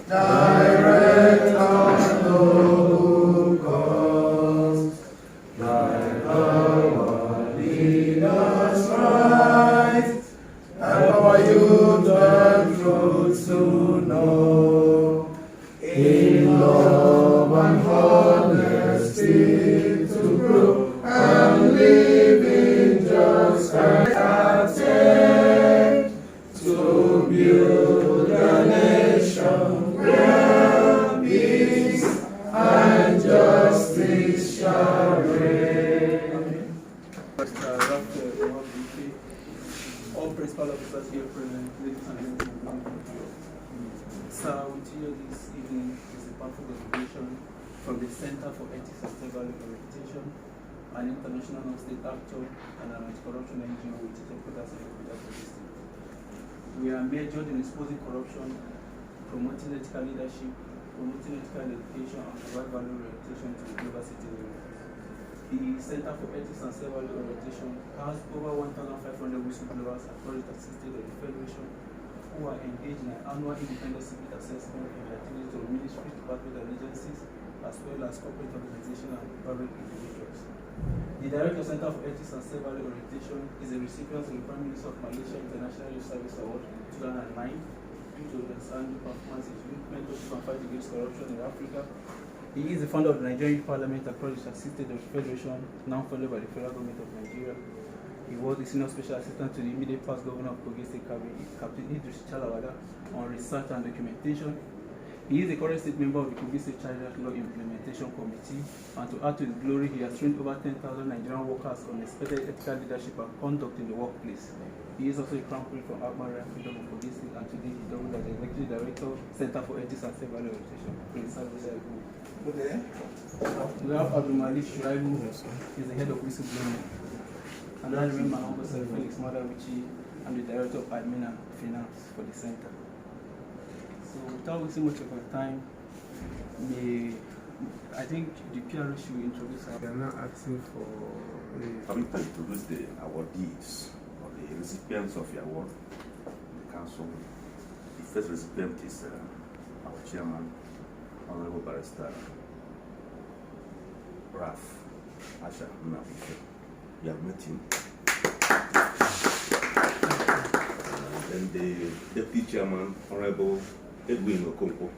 direct our noble cause, guide our leaders right, and our youth the truth to know, in love and honesty to grow, and live in just and attempt to build a nation where peace and justice shall reign. All principal officers here present, ladies and gentlemen, sir, with you this evening is a powerful delegation from the Center for Ethics and Civil Representation, an international non-state actor and an anti-corruption NGO with its headquarters in Abuja, State. We are majored in exposing corruption, promoting ethical leadership, promoting ethical education, and provide value orientation to the global citizenry. The Center for Ethics and Civil Orientation has over 1,500 whistleblowers across the system of the Federation who are engaged in an annual independent civic assessment in the activities of ministries, departments, and agencies, as well as corporate organizations and private individuals. The Director Center for Ethics and Civil Orientation is a recipient of the Prime Minister of Malaysia International Youth Service Award 2009 due to the outstanding performance in mentorship and fight against corruption in Africa. He is the founder of the Nigerian Parliament across the assisted of the Federation, now funded by the Federal Government of Nigeria. He was the Senior Special Assistant to the immediate past Governor of Kogi State, Captain Idris Chalawada, on research and documentation. He is the current state member of the Kogi State Child Law Implementation Committee, and to add to his glory, he has trained over 10,000 Nigerian workers on expected ethical leadership and conduct in the workplace. He is also a Crown Prince from Agmara Freedom of Kogi State, and today he doubles as the Executive Director, Center for Ethics and Civil Orientation. Good day. Raph is the head of whistleblowing. And I remember my uncle Felix Madawichi, I'm the Director of Admin and Finance for the Center. So without wasting much of our time, I think the PRO should introduce us. They are now asking for permit to introduce the awardees or the recipients of the award, the council. The first recipient is our chairman, Honorable Barrister Raph Asha Nnabuife. You have met him. Then the deputy chairman, Honorable Edwin Okonkwo,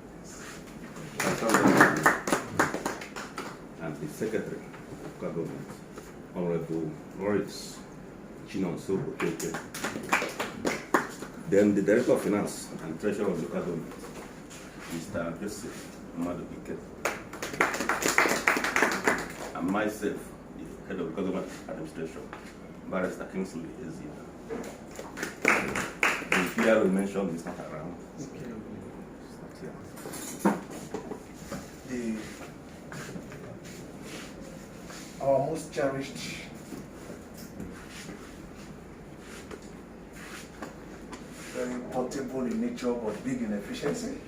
and the secretary of government, Honorable Lawrence Chinonso Okeke. Then the director of finance and treasurer of local government, Mr. Joseph Madubike, and myself, the head of government administration, Barrister Kingsley Ezia. The PRO mentioned is not around. Our most cherished very portable in nature but big in efficiency,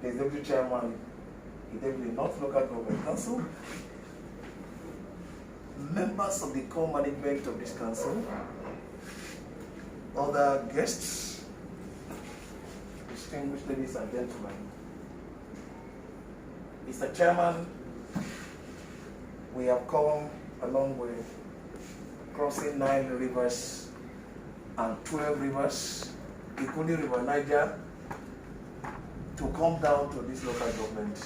the Deputy Chairman, Idemili North Local Government Council, members of the core management of this council, other guests, distinguished ladies and gentlemen. Mr. Chairman, we have come along with crossing 9 rivers and 12 rivers, including River Niger, to come down to this local government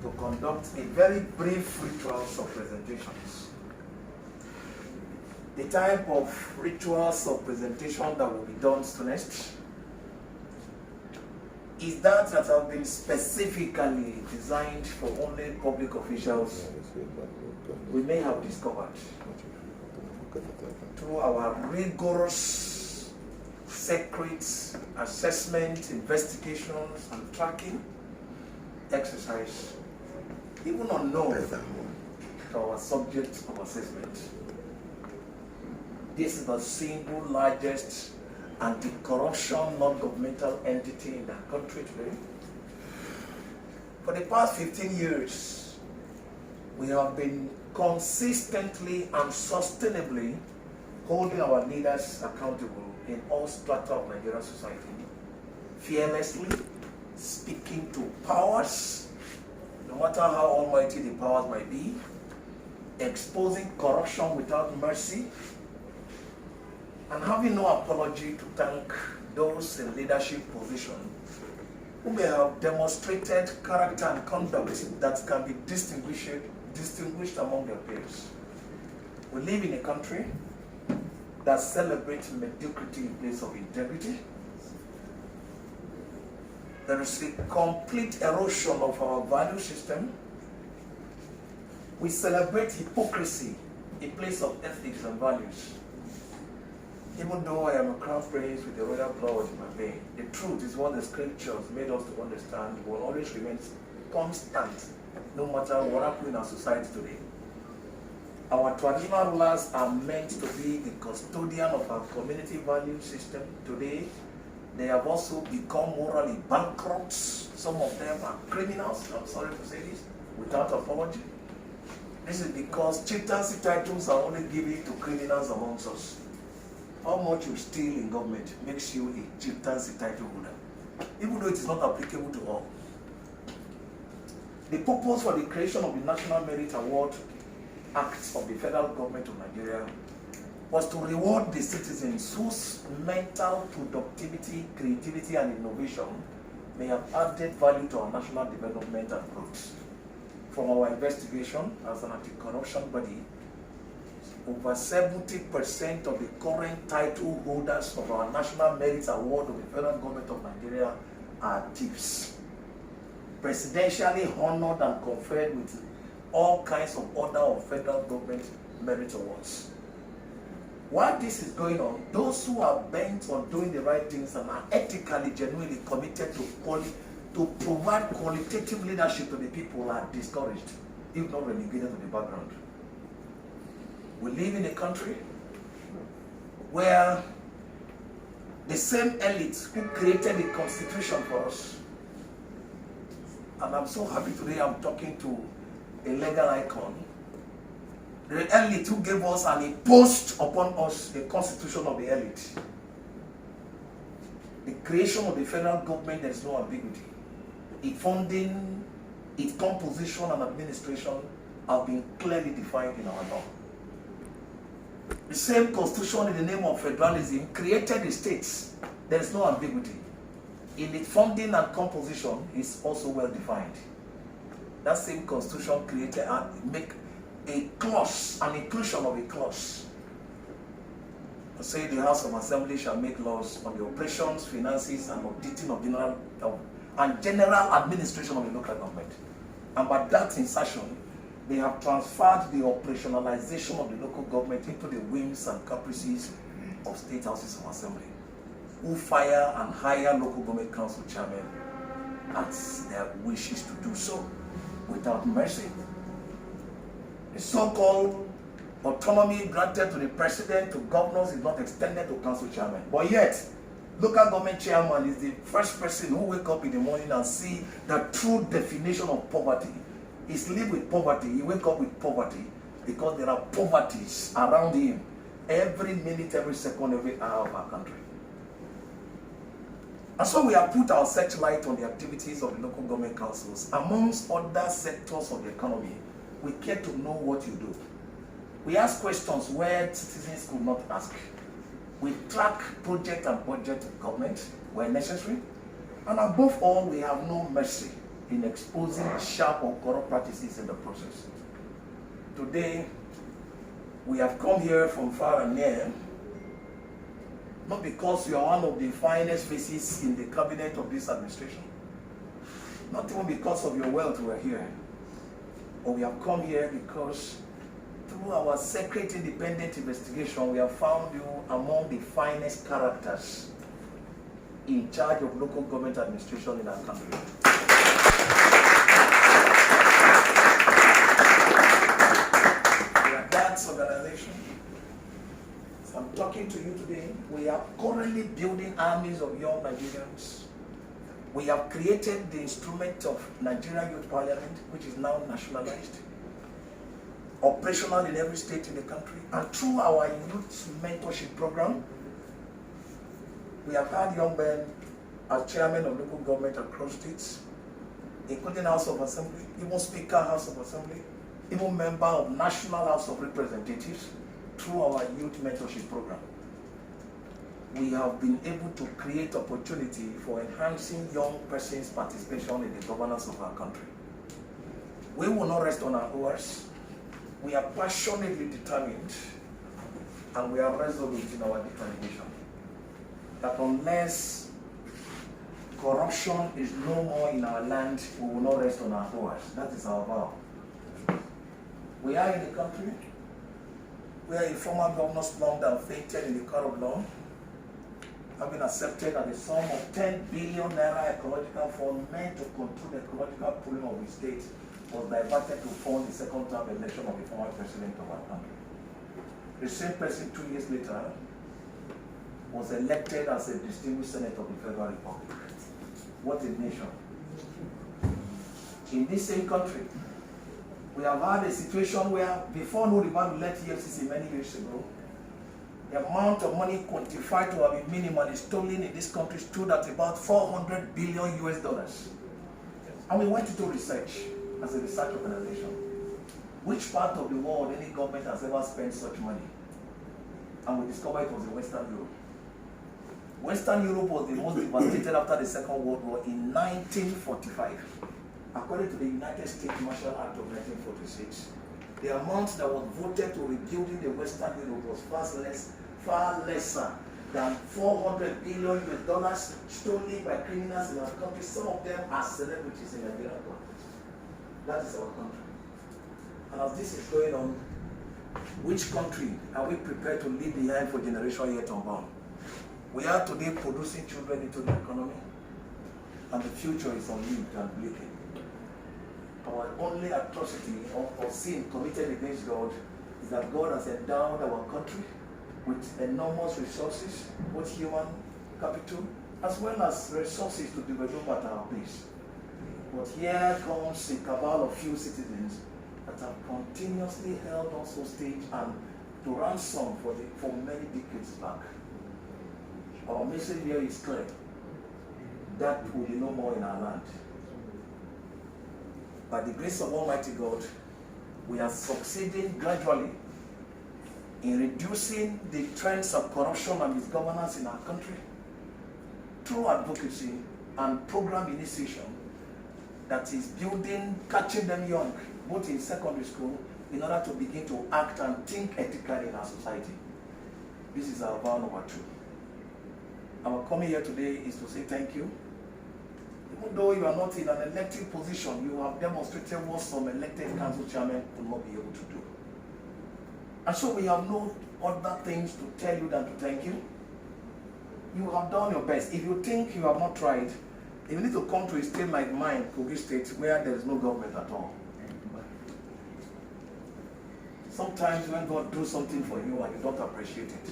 to conduct a very brief rituals of presentations. The type of rituals of presentation that will be done next is that have been specifically designed for only public officials we may have discovered through our rigorous secret assessment, investigations, and tracking exercise, even unknown to our subject of assessment. This is the single largest anti-corruption non-governmental entity in the country today. For the past 15 years, we have been consistently and sustainably holding our leaders accountable in all strata of Nigerian society, fearlessly, speaking to powers, no matter how almighty the powers might be, exposing corruption without mercy, and having no apology to thank those in leadership positions who may have demonstrated character and conduct that can be distinguished among their peers. We live in a country that celebrates mediocrity in place of integrity. There is a complete erosion of our value system. We celebrate hypocrisy in place of ethics and values. Even though I am a crown prince with the royal blood in my vein, the truth is what the scriptures made us to understand will always remain constant, no matter what happens in our society today. Our traditional rulers are meant to be the custodian of our community value system. Today, they have also become morally bankrupt. Some of them are criminals, I'm sorry to say this, without apology. This is because chieftaincy titles are only given to criminals amongst us. How much you steal in government makes you a chieftaincy title holder, even though it is not applicable to all. The purpose for the creation of the National Merit Award Act of the Federal Government of Nigeria was to reward the citizens whose mental productivity, creativity, and innovation may have added value to our national development and growth. From our investigation as an anti-corruption body, over 70% of the current title holders of our National Merit Award of the Federal Government of Nigeria are thieves, presidentially honored and conferred with all kinds of other of federal government merit awards. While this is going on, those who are bent on doing the right things and are ethically, genuinely committed to provide qualitative leadership to the people are discouraged, if not relegated to the background. We live in a country where the same elites who created the Constitution for us, and I'm so happy today I'm talking to a legal icon, the elite who gave us and imposed upon us the Constitution of the elite. The creation of the federal government, there is no ambiguity. Its funding, its composition and administration have been clearly defined in our law. The same Constitution in the name of federalism created the states. There is no ambiguity. In its funding and composition is also well defined. That same Constitution created and make a clause, an inclusion of a clause. Say the House of Assembly shall make laws on the operations, finances, and auditing of general administration of the local government. And by that insertion, they have transferred the operationalization of the local government into the whims and caprices of state houses of assembly, who fire and hire local government council chairmen as their wishes to do so without mercy. The so-called autonomy granted to the president, to governors, is not extended to council chairmen. But yet, local government chairman is the first person who wake up in the morning and see the true definition of poverty. He's live with poverty, he wake up with poverty because there are poverties around him every minute, every second, every hour of our country. And so we have put our searchlight on the activities of the local government councils. Amongst other sectors of the economy, we care to know what you do. We ask questions where citizens could not ask. We track project and budget of government where necessary. And above all, we have no mercy in exposing sharp or corrupt practices in the process. Today, we have come here from far and near, not because you are one of the finest faces in the cabinet of this administration, not even because of your wealth we are here, but we have come here because through our secret independent investigation, we have found you among the finest characters in charge of local government administration in our country. We are that organization. As I'm talking to you today, we are currently building armies of young Nigerians. We have created the instrument of Nigeria Youth Parliament, which is now nationalized, operational in every state in the country. And through our youth mentorship program, we have had young men as chairman of local government across states, including House of Assembly, even Speaker House of Assembly, even member of National House of Representatives through our youth mentorship program. We have been able to create opportunity for enhancing young persons' participation in the governance of our country. We will not rest on our oars. We are passionately determined and we are resolute in our determination that unless corruption is no more in our land, we will not rest on our oars. That is our vow. We are in the country where a former governor slumped and fainted in the court of law, having accepted that the sum of 10 billion naira ecological fund meant to control the ecological pooling of the state was diverted to fund the second term election of the former president of our country. The same person 2 years later was elected as a distinguished senator of the Federal Republic. What a nation. In this same country, we have had a situation where before no River left EFCC many years ago, the amount of money quantified to have been minimally stolen in this country stood at about 400 billion US dollars. And we went into research as a research organization. Which part of the world any government has ever spent such money? And we discovered it was in Western Europe. Western Europe was the most devastated after the Second World War in 1945. According to the United States Marshall Act of 1946, the amount that was voted to rebuilding the Western Europe was far lesser than 400 billion US dollars stolen by criminals in our country. Some of them are celebrities in Nigerian countries. That is our country. And as this is going on, which country are we prepared to leave behind for generation yet unborn? We are today producing children into the economy, and the future is unlived and bleeding. Our only atrocity or sin committed against God is that God has endowed our country with enormous resources, both human capital, as well as resources to develop at our pace. But here comes a cabal of few citizens that have continuously held us hostage and to ransom for many decades back. Our message here is clear. That will be no more in our land. By the grace of Almighty God, we are succeeding gradually in reducing the trends of corruption and misgovernance in our country through advocacy and program initiation that is catching them young, both in secondary school, in order to begin to act and think ethically in our society. This is our vow number 2. Our coming here today is to say thank you. Even though you are not in an elected position, you have demonstrated what some elected council chairmen could not be able to do. And so we have no other things to tell you than to thank you. You have done your best. If you think you have not tried, you need to come to a state like mine, Kogi State, where there is no government at all. Sometimes when God does something for you and you don't appreciate it,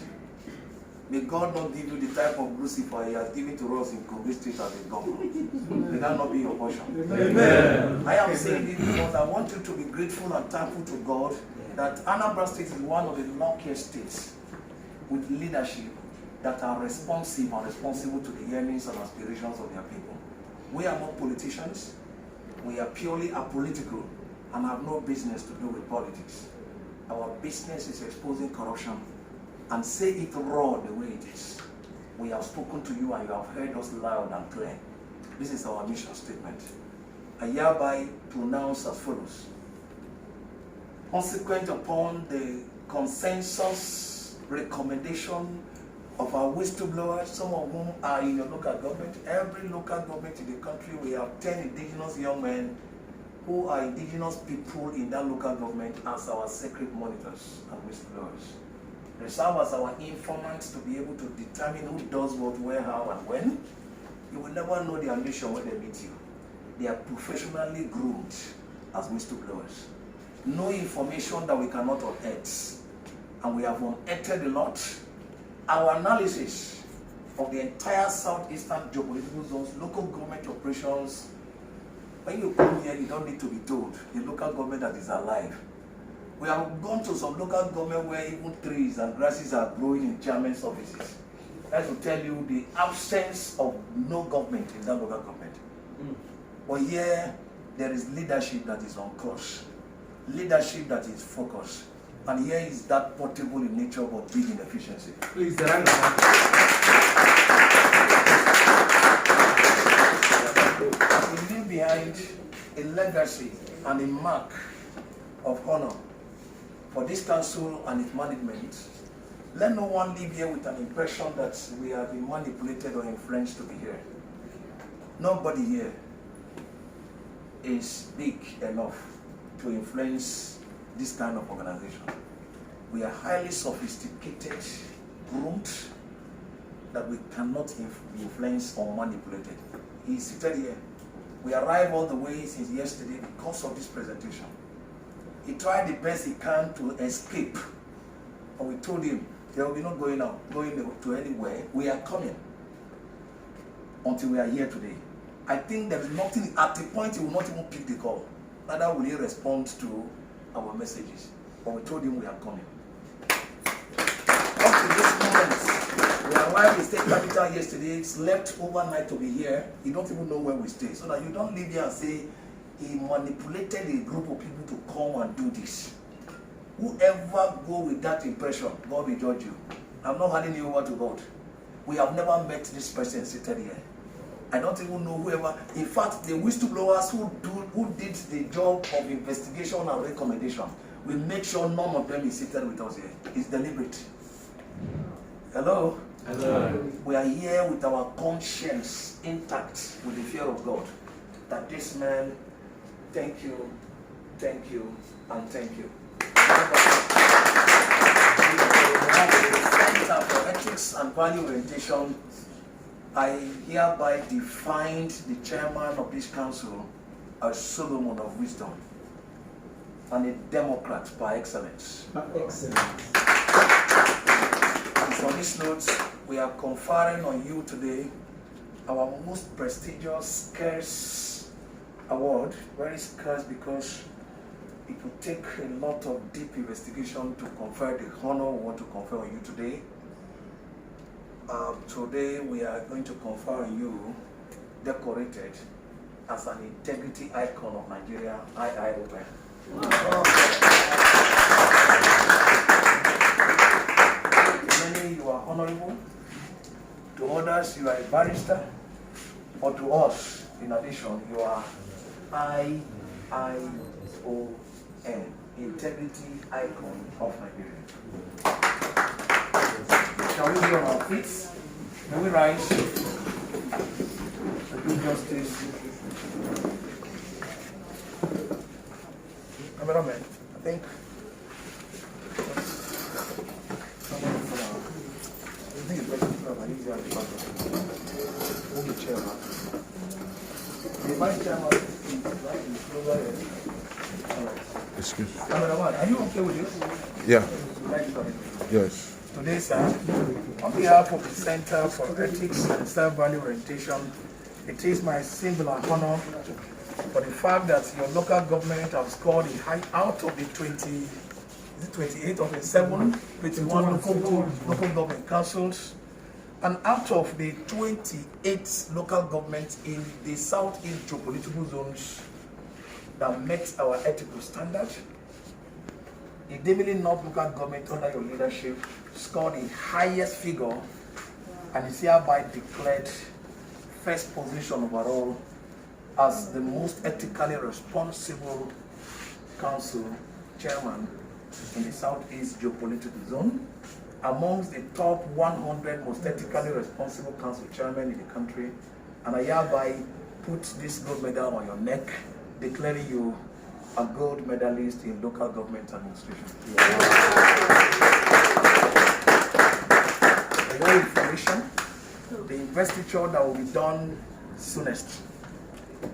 may God not give you the type of Lucifer He has given to us in Kogi State as a governor. May that not be your portion. Amen. I am saying this because I want you to be grateful and thankful to God that Anambra State is one of the luckiest states with leadership that are responsive and responsible to the yearnings and aspirations of their people. We are not politicians. We are purely apolitical and have no business to do with politics. Our business is exposing corruption and say it raw the way it is. We have spoken to you and you have heard us loud and clear. This is our mission statement. I hereby pronounce as follows. Consequent upon the consensus recommendation of our whistleblowers, some of whom are in your local government, every local government in the country, we have 10 indigenous young men who are indigenous people in that local government as our secret monitors and whistleblowers. They serve as our informants to be able to determine who does what, where, how, and when. You will never know their mission when they meet you. They are professionally groomed as whistleblowers. No information that we cannot unearth. And we have unearthed a lot. Our analysis of the entire southeastern geopolitical zones, local government operations, when you come here, you don't need to be told the local government that is alive. We have gone to some local government where even trees and grasses are growing in chairman's offices. That will tell you the absence of no government in that local government. But here, there is leadership that is on course, leadership that is focused, and here is that portable in nature but big in efficiency. Please, We leave behind a legacy and a mark of honor for this council and its management. Let no one leave here with an impression that we have been manipulated or influenced to be here. Nobody here is big enough to influence this kind of organization. We are highly sophisticated, groomed, that we cannot be influenced or manipulated. He is seated here. We arrived all the way since yesterday because of this presentation. He tried the best he can to escape, but we told him there will be no going to anywhere. We are coming until we are here today. I think there is nothing, at the point he will not even pick the call. Neither will he respond to our messages. But we told him we are coming. Up to this moment, we arrived in state capital yesterday, slept overnight to be here. You don't even know where we stay. So that you don't leave here and say, he manipulated a group of people to come and do this. Whoever go with that impression, God will judge you. I'm not handing you over to God. We have never met this person seated here. I don't even know whoever. In fact, the whistleblowers who did the job of investigation and recommendation, we make sure none of them is seated with us here. It's deliberate. Hello? Hello. We are here with our conscience intact with the fear of God. That this man, thank you, and thank you. Center for Ethics and Value Orientation, I hereby defined the chairman of this council as Solomon of wisdom and a Democrat by excellence. Excellent. And on this note, we are conferring on you today our most prestigious scarce award. Very scarce because it will take a lot of deep investigation to confer the honor we want to confer on you today. Today we are going to confer on you, decorated as an integrity icon of Nigeria IION. To many you are honorable, to others you are a barrister, but to us, in addition, you are IION, integrity icon of Nigeria. Shall we be on our feet? May we rise to do justice? Cameraman, I think it's better to have an easier the chairman. The vice chairman is closer here. All right. Excuse me. Cameraman, are you okay with this? Yeah. Right. Yes. Today, sir, on behalf of the Center for Ethics and Self-Value Orientation, it is my singular honor for the fact that your local government has scored a high out of the 28 of the 21 local government councils, and out of the 28 local governments in the southeast geopolitical zones that met our ethical standard. Idemili North local government under your leadership scored the highest figure and is hereby declared first position overall as the most ethically responsible council chairman in the southeast geopolitical zone, amongst the top 100 most ethically responsible council chairmen in the country, and I hereby put this gold medal on your neck, declaring you a gold medalist in local government administration. For your information, the investiture that will be done soonest.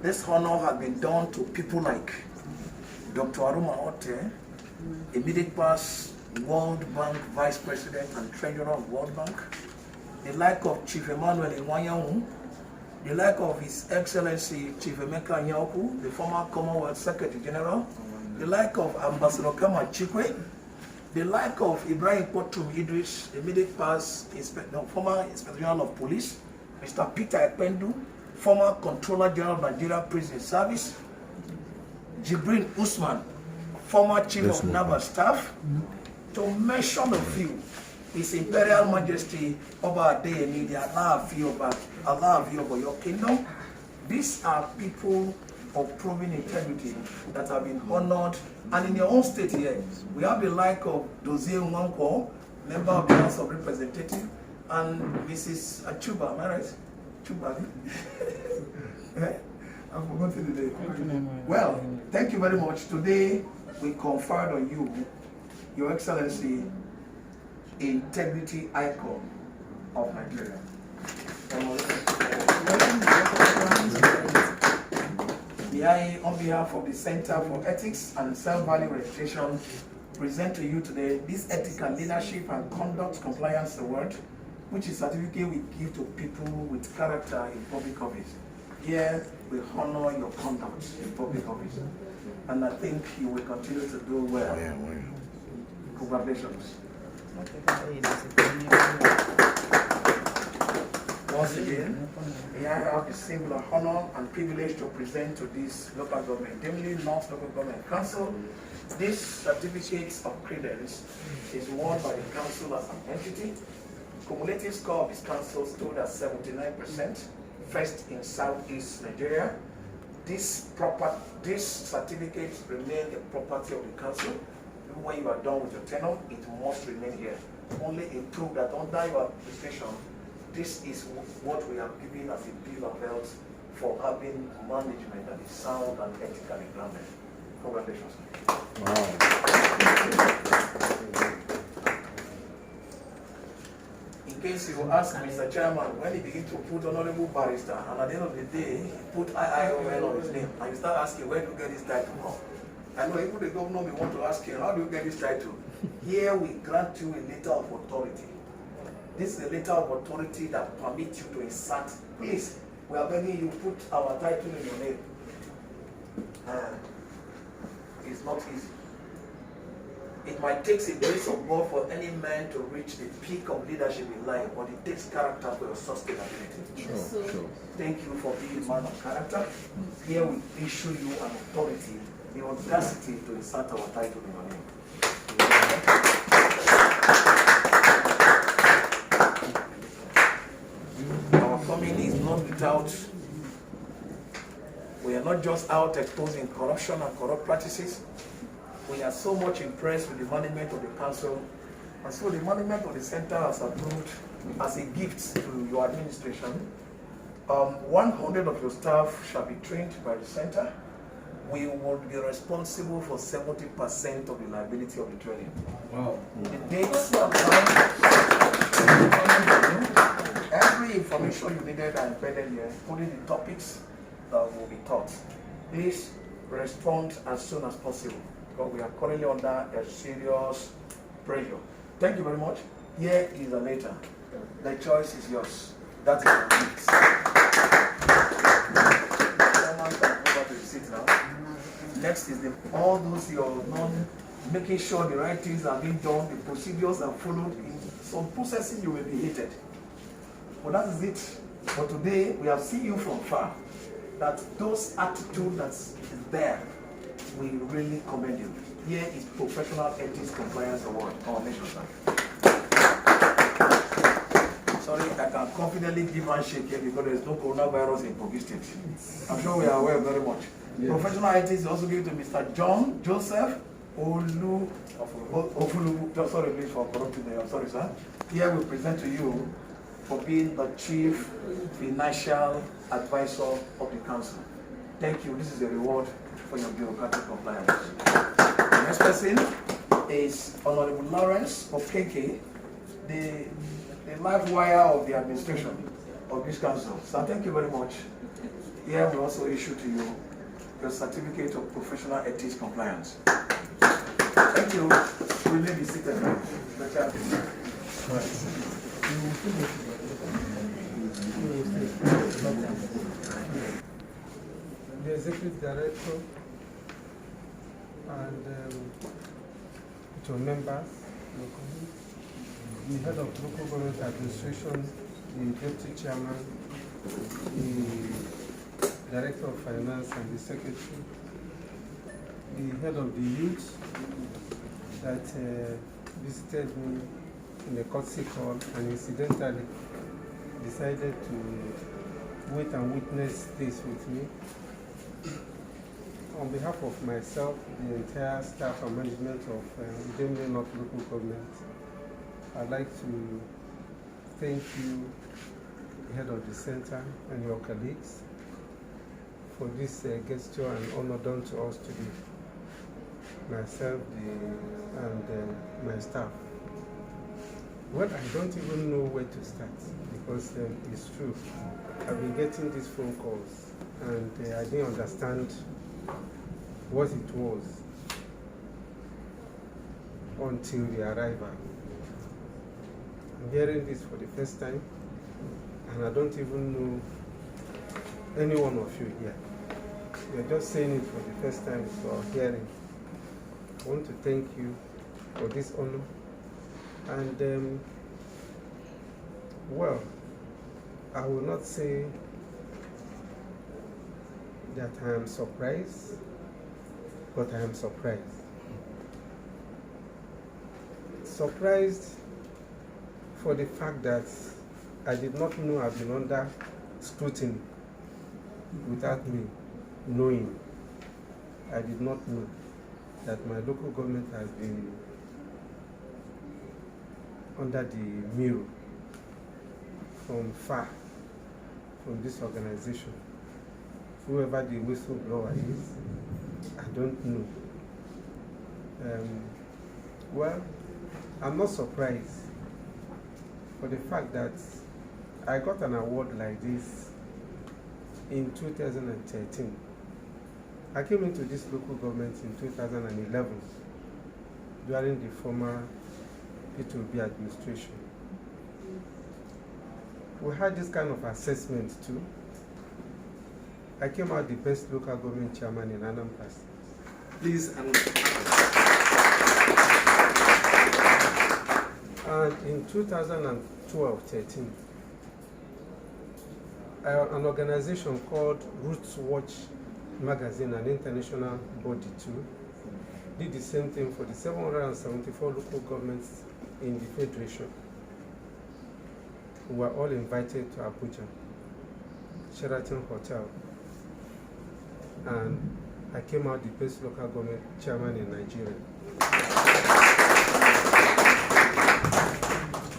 This honor has been done to people like Dr. Aruma Ote, immediate past World Bank Vice President and Treasurer of World Bank, the like of Chief Emmanuel Iwanyahu, the like of His Excellency Chief Emeka Nyaoku, the former Commonwealth Secretary General, the like of Ambassador Kama Chikwe, The like of Ibrahim Potum Idris, immediate past former Inspector General of Police, Mr. Peter Ekpendu, former Controller General of Nigeria Prison Service, Jibril Usman, former Chief of Naval Staff, to mention a few, His Imperial Majesty Oba Adeyemi, the Allah of your kingdom. These are people of proven integrity that have been honored. And in your own state here, we have the like of Dozie Nwankwo, member of the House of Representatives, and Mrs. Achuba, am I right? Chuba. I've forgotten the name. Well, thank you very much. Today, we conferred on you, Your Excellency, Integrity Icon of Nigeria. On behalf of the Center for Ethics and Self-Value Registration, present to you today this Ethical Leadership and Conduct Compliance Award, which is a certificate we give to people with character in public office. Here, we honor your conduct in public office. And I think you will continue to do well. Congratulations. Once again, I have the singular honor and privilege to present to this local government, Idemili North Local Government Council. This certificate of credence is won by the council as an entity. Cumulative score of this council stood at 79%, first in Southeast Nigeria. This certificate remains the property of the council. Even when you are done with your tenure, it must remain here. Only improve that under your administration, this is what we are giving as a bill of health for having management that is sound and ethically grounded. Congratulations. Wow. In case you ask Mr. Chairman, when he begins to put Honorable Barrister, and at the end of the day, he put IION on his name, and you start asking, where do you get this title from? I know even the governor may want to ask him, how do you get this title? Here we grant you a letter of authority. This is a letter of authority that permits you to insert. Please, we are begging you, put our title in your name. It's not easy. It might take the grace of God for any man to reach the peak of leadership in life, but it takes character for your sustainability. Sure. Thank you for being a man of character. Here we issue you an authority, the audacity to insert our title in your name. Our community is not without. We are not just out exposing corruption and corrupt practices. We are so much impressed with the management of the council, and so the management of the center has approved as a gift to your administration. 100 of your staff shall be trained by the center. We will be responsible for 70% of the liability of the training. Wow. The dates are every information you needed are embedded here, including the topics that will be taught. Please respond as soon as possible, because we are currently under a serious pressure. Thank you very much. Here is a letter. The choice is yours. That is your gift. Someone can go back to the seat now. Next is all those you're making sure the right things are being done, the procedures are followed. In some processing you will be hated. But that is it. For today, we have seen you from far. That those attitude that is there, we really commend you. Here is Professional Ethics Compliance Award. Congratulations. Sorry, I can confidently give handshake here because there is no coronavirus in Kogi State. I'm sure we are aware very much. Yes. Professional ethics is also given to Mr. John Joseph Olu Ofulu. Sorry, please for corrupting me. I'm sorry, sir. Here we present to you for being the Chief Financial Advisor of the Council. Thank you. This is a reward for your bureaucratic compliance. The next person is Honorable Lawrence Okeke, the live wire of the administration of this council. So thank you very much. Here we also issue to you your certificate of professional ethics compliance. Thank you. We may be seated now. The Executive Director and to members, the head of local government administration, the deputy chairman, the director of finance and the secretary, the head of the youth that visited me in the courtesy call and incidentally decided to wait and witness this with me. On behalf of myself, the entire staff and management of Idemili North Local Government, I'd like to thank you, the head of the center, and your colleagues for this gesture and honor done to us today. Myself and my staff. Well, I don't even know where to start because it's true. I've been getting these phone calls and I didn't understand what it was until the arrival. I'm hearing this for the first time and I don't even know any one of you here. You're just saying it for the first time, so I'm hearing. I want to thank you for this honor. And well, I will not say that I am surprised, but I am surprised. Surprised for the fact that I did not know I've been under scrutiny without me knowing. I did not know that my local government has been under the mirror from far from this organization. Whoever the whistleblower is, I don't know. Well, I'm not surprised for the fact that I got an award like this in 2013. I came into this local government in 2011 during the former P2B administration. We had this kind of assessment too. I came out the best local government chairman in Anambra State. Please, and in 2012-13, an organization called Roots Watch magazine, an international body too, did the same thing for the 774 local governments in the Federation. We were all invited to Abuja, Sheraton Hotel, and I came out the best local government chairman in Nigeria.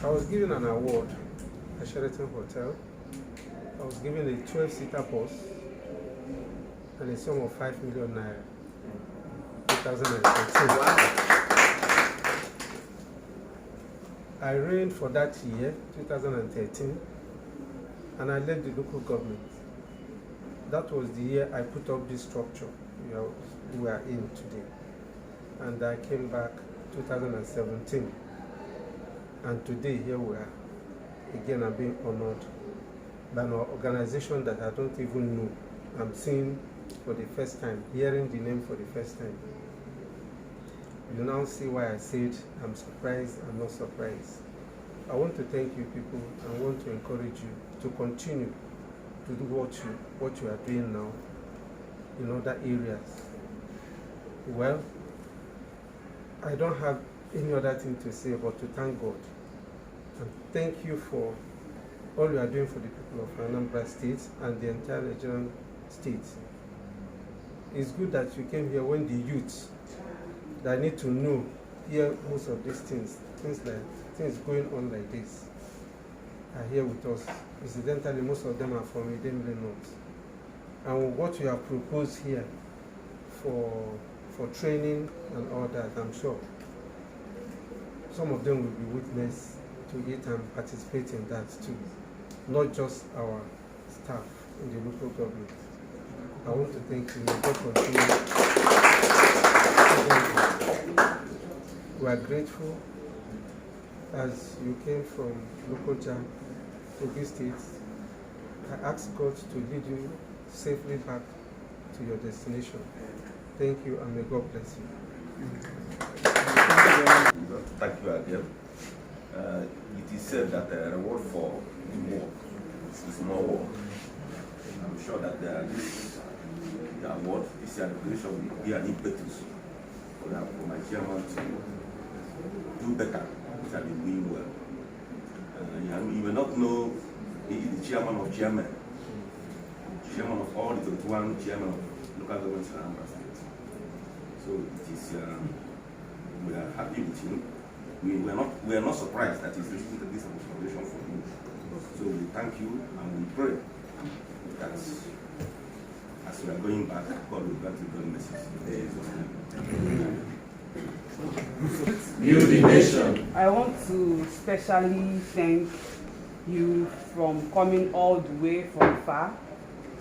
I was given an award at Sheraton Hotel. I was given a 12-seater bus and a sum of 5 million naira. 2013. I reigned for that year, 2013, and I led the local government. That was the year I put up this structure we are in today. And I came back 2017. And today, here we are. Again, I'm being honored by an organization that I don't even know. I'm seeing for the first time, hearing the name for the first time. You now see why I said I'm surprised, I'm not surprised. I want to thank you people. I want to encourage you to continue to do what you are doing now in other areas. Well, I don't have any other thing to say but to thank God. And thank you for all you are doing for the people of Anambra State and the entire Nigerian state. It's good that you came here when the youth that need to know, hear most of these things going on like this are here with us. Incidentally, most of them are from Idemili North. And what you have proposed here for training and all that, I'm sure some of them will be witness to it and participate in that too. Not just our staff in the local government. I want to thank you. May God continue. We are grateful as you came from local jam to this state. I ask God to lead you safely back to your destination. Thank you and may God bless you. Thank you again. It is said that the reward for work is more work. I'm sure that this award, this celebration will be an impetus for my chairman to do better than doing well. You may not know he is the chairman of chairman of all the 21 chairman of local governments in Anambra State. So it is, we are happy with him. We are not surprised that he's listening to this information from you. So we thank you and we pray that as we are going back, God will grant you good message. Build the nation. I want to specially thank you from coming all the way from far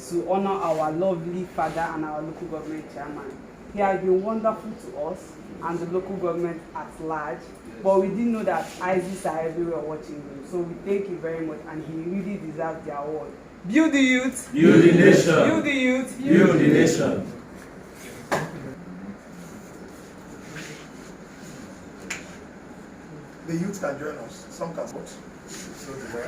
to honor our lovely father and our local government chairman. He has been wonderful to us and the local government at large, but we didn't know that ISIS are everywhere watching him. So we thank you very much, and he really deserves the award. Build the youth. Build the nation. Build the youth. Build the nation. The youth can join us. Some can vote. So the way.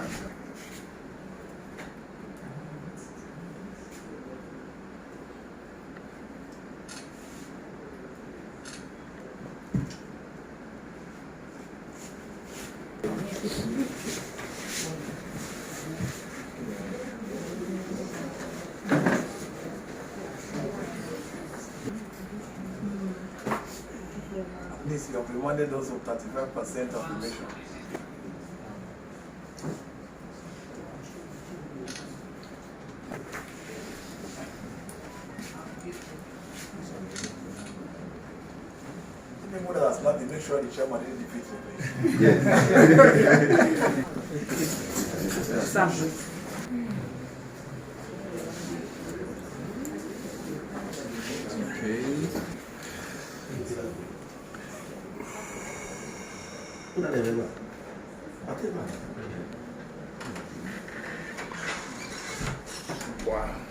At least you have reminded us of 35% of the nation. The people that are smart, they make sure the chairman didn't defeat the Wow.